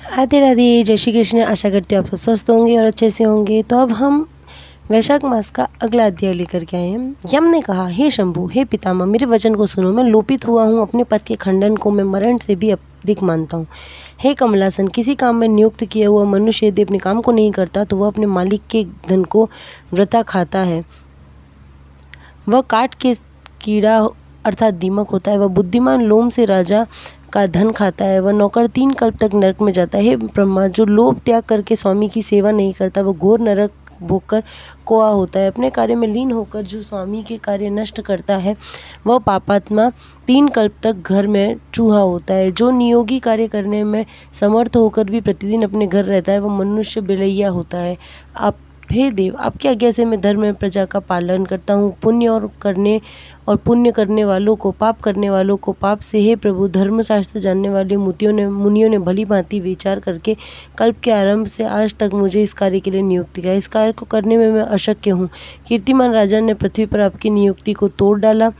राधे राधे, जय श्री कृष्ण। आशा करती हूँ आप सब स्वस्थ होंगे और अच्छे से होंगे। तो अब हम वैशाख मास का अगला अध्याय लेकर के आए हैं। यम ने कहा, हे शंभु, हे पितामह, मेरे वचन को सुनो। मैं लोपित हुआ हूँ, अपने पद के खंडन को मैं मरण से भी अधिक मानता हूँ। हे कमलासन, किसी काम में नियुक्त किया हुआ मनुष्य यदि अपने काम को नहीं करता तो वह अपने मालिक के धन को वृथा खाता है। वह काट के कीड़ा अर्थात दीमक होता है। वह बुद्धिमान लोम से राजा का धन खाता है। वह नौकर 3 कल्प तक नरक में जाता है। हे ब्रह्मा, जो लोभ त्याग करके स्वामी की सेवा नहीं करता वह घोर नरक भोगकर कोआ होता है। अपने कार्य में लीन होकर जो स्वामी के कार्य नष्ट करता है वह पापात्मा 3 कल्प तक घर में चूहा होता है। जो नियोगी कार्य करने में समर्थ होकर भी प्रतिदिन अपने घर रहता है वह मनुष्य बिलैया होता है। आप हे देव, आपकी आज्ञा से मैं धर्म में प्रजा का पालन करता हूँ। पुण्य करने वालों को, पाप करने वालों को पाप से। हे प्रभु, धर्मशास्त्र जानने वाले मुनियों ने भली भांति विचार करके कल्प के आरंभ से आज तक मुझे इस कार्य के लिए नियुक्त किया। इस कार्य को करने में मैं अशक्य हूँ। कीर्तिमान राजा ने पृथ्वी पर आपकी नियुक्ति को तोड़ डाला।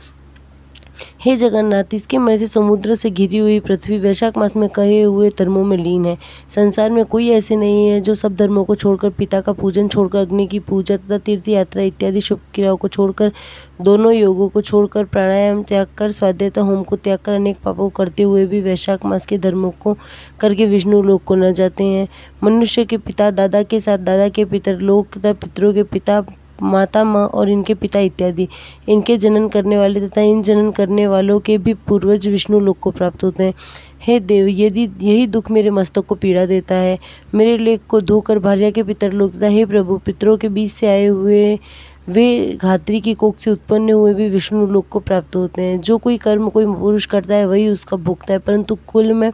हे जगन्नाथ, इसके मय से समुद्र से घिरी हुई पृथ्वी वैशाख मास में कहे हुए धर्मों में लीन है। संसार में कोई ऐसे नहीं है जो सब धर्मों को छोड़कर, पिता का पूजन छोड़कर, अग्नि की पूजा तथा तीर्थ यात्रा इत्यादि शुभ क्रियाओं को छोड़कर, दोनों योगों को छोड़कर, प्राणायाम त्याग कर, स्वाध्याय होम को त्याग कर, अनेक पापों करते हुए भी वैशाख मास के धर्मों को करके विष्णु लोक को न जाते हैं। मनुष्य के पिता दादा के साथ दादा के पितर लोक तथा पितरों के पिता माता माँ और इनके पिता इत्यादि, इनके जनन करने वाले तथा इन जनन करने वालों के भी पूर्वज विष्णु लोक को प्राप्त होते हैं। हे देव, यदि यही दुख मेरे मस्तक को पीड़ा देता है, मेरे लेख को धोकर भार्या के पितर लोग तथा हे प्रभु, पितरों के बीच से आए हुए वे घात्री की कोख से उत्पन्न हुए भी विष्णु लोक को प्राप्त होते हैं। जो कोई कर्म कोई पुरुष करता है वही उसका भोगता है, परंतु कुल में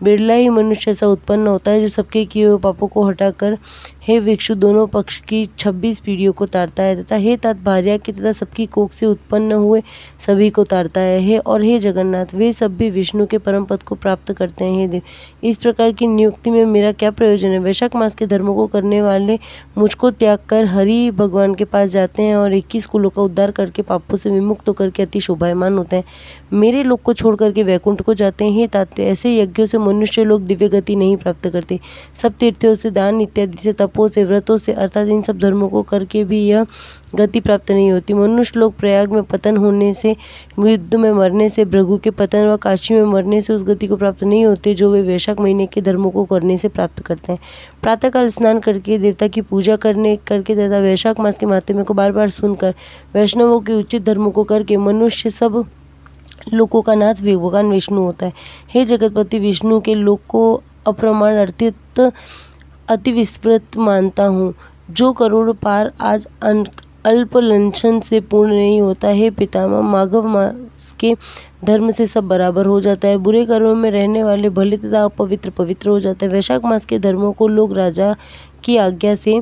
बिरला ही मनुष्य ऐसा उत्पन्न होता है जो सबके किए हुए पापों को हटाकर हे भिक्षु दोनों पक्ष की 26 पीढ़ियों को तारता है तथा हे तात भार्या के तथा सबकी कोख से उत्पन्न हुए सभी को तारता है। हे जगन्नाथ, वे सब भी विष्णु के परम पद को प्राप्त करते हैं। हे देव, इस प्रकार की नियुक्ति में मेरा क्या प्रयोजन है? वैशाख मास के धर्मों को करने वाले मुझको त्याग कर हरि भगवान के पास जाते हैं और 21 कुलों का उद्धार करके पापों से विमुक्त होकर के अति शोभायमान होते हैं। मेरे लोक को छोड़ करके वैकुंठ को जाते हैं। हे तात, ऐसे यज्ञों से मनुष्य लोग दिव्य गति नहीं प्राप्त करते। सब तीर्थों से, दान इत्यादि से, तपों से, व्रतों से अर्थात इन सब धर्मों को करके भी यह गति प्राप्त नहीं होती। मनुष्य लोग प्रयाग में पतन होने से, युद्ध में मरने से, भृगु के पतन व काशी में मरने से उस गति को प्राप्त नहीं होते जो वे वैशाख महीने के धर्मों को करने से प्राप्त करते हैं। प्रातःकाल स्नान करके, देवता की पूजा करके तथा वैशाख मास के महात्म्य को बार बार सुनकर, वैष्णवों के उचित धर्मों को करके मनुष्य सब लोकों का नाथ भगवान विष्णु होता है। हे जगतपति विष्णु के लोक को अप्रमाण अर्थित अति विस्तृत मानता हूँ, जो करोड़ पार आज अल्प लंछन से पूर्ण नहीं होता। हे पितामह, माघव मास के धर्म से सब बराबर हो जाता है। बुरे कर्मों में रहने वाले भले तथा अपवित्र पवित्र हो जाते हैं। वैशाख मास के धर्मों को लोग राजा की आज्ञा से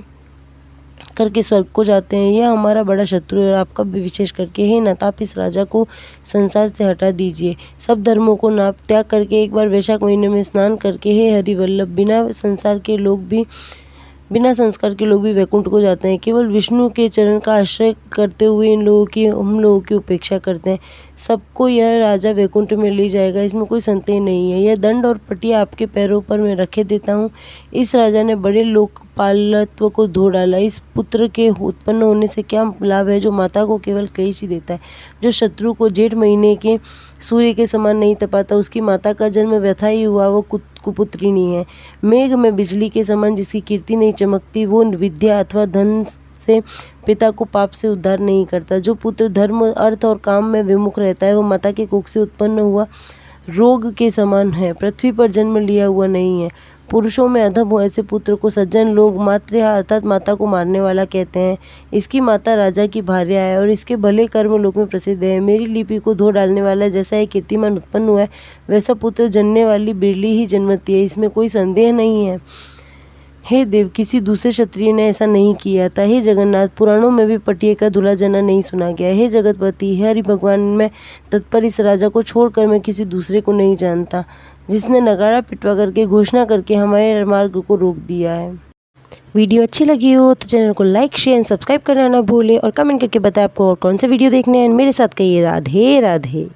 करके स्वर्ग को जाते हैं। यह हमारा बड़ा शत्रु है और आपका भी विशेष करके। हे नाथ, आप इस राजा को संसार से हटा दीजिए। सब धर्मों को नाप त्याग करके एक बार वैशाख महीने में स्नान करके हे हरिवल्लभ, बिना संस्कार के लोग भी वैकुंठ को जाते हैं। केवल विष्णु के चरण का आश्रय करते हुए हम लोगों की उपेक्षा करते हैं। सबको यह राजा वैकुंठ में ले जाएगा, इसमें कोई संदेह नहीं है। यह दंड और पटिया आपके पैरों पर मैं रखे देता हूँ। इस राजा ने बड़े लोकपालत्व को धो डाला। इस पुत्र के उत्पन्न होने से क्या लाभ है जो माता को केवल क्लेश ही देता है। जो शत्रु को जेठ महीने के सूर्य के समान नहीं तपाता, उसकी माता का जन्म व्यथा ही हुआ, वो कुपुत्रिणी है। मेघ में बिजली के समान जिसकी कीर्ति नहीं चमकती, वो विद्या अथवा धन से पिता को पाप से उद्धार नहीं करता। जो पुत्र धर्म अर्थ और काम में विमुख रहता है वो माता के कोख से उत्पन्न हुआ रोग के समान है, पृथ्वी पर जन्म लिया हुआ नहीं है। पुरुषों में अधम हो ऐसे पुत्र को सज्जन लोग मातृहा अर्थात माता को मारने वाला कहते हैं। इसकी माता राजा की भार्या है और इसके भले कर्म लोक में प्रसिद्ध है। मेरी लिपि को धो डालने वाला जैसा एक कीर्तिमान उत्पन्न हुआ है वैसा पुत्र जनने वाली बिरली ही जन्मती है, इसमें कोई संदेह नहीं है। हे देव, किसी दूसरे क्षत्रिय ने ऐसा नहीं किया था। हे जगन्नाथ, पुराणों में भी पटिये का दूल्हा जना नहीं सुना गया। हे जगतपति, हे हरि भगवान, मैं तत्पर इस राजा को छोड़कर मैं किसी दूसरे को नहीं जानता, जिसने नगाड़ा पिटवा करके घोषणा करके हमारे मार्ग को रोक दिया है। वीडियो अच्छी लगी हो तो चैनल को लाइक शेयर सब्सक्राइब करना ना भूले और कमेंट करके बताएं आपको और कौन से वीडियो देखने हैं। मेरे साथ कहिए राधे राधे।